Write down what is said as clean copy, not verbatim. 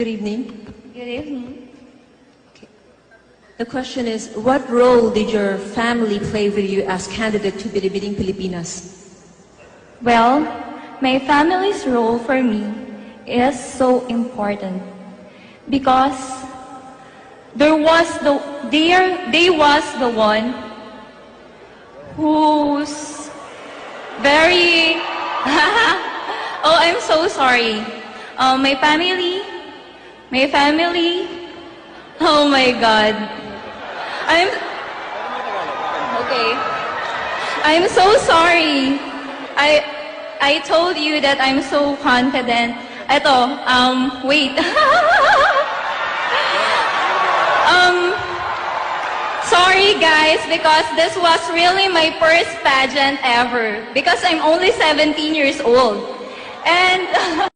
Good evening. Good evening. The question is, what role did your family play with you as candidate to Binibining Pilipinas? Well, my family's role for me is so important because they was the one who's very oh, I'm so sorry. My family, oh my God. I'm so sorry. I told you that I'm so confident. Eto, wait. Sorry guys, because this was really my first pageant ever. Because I'm only 17 years old. And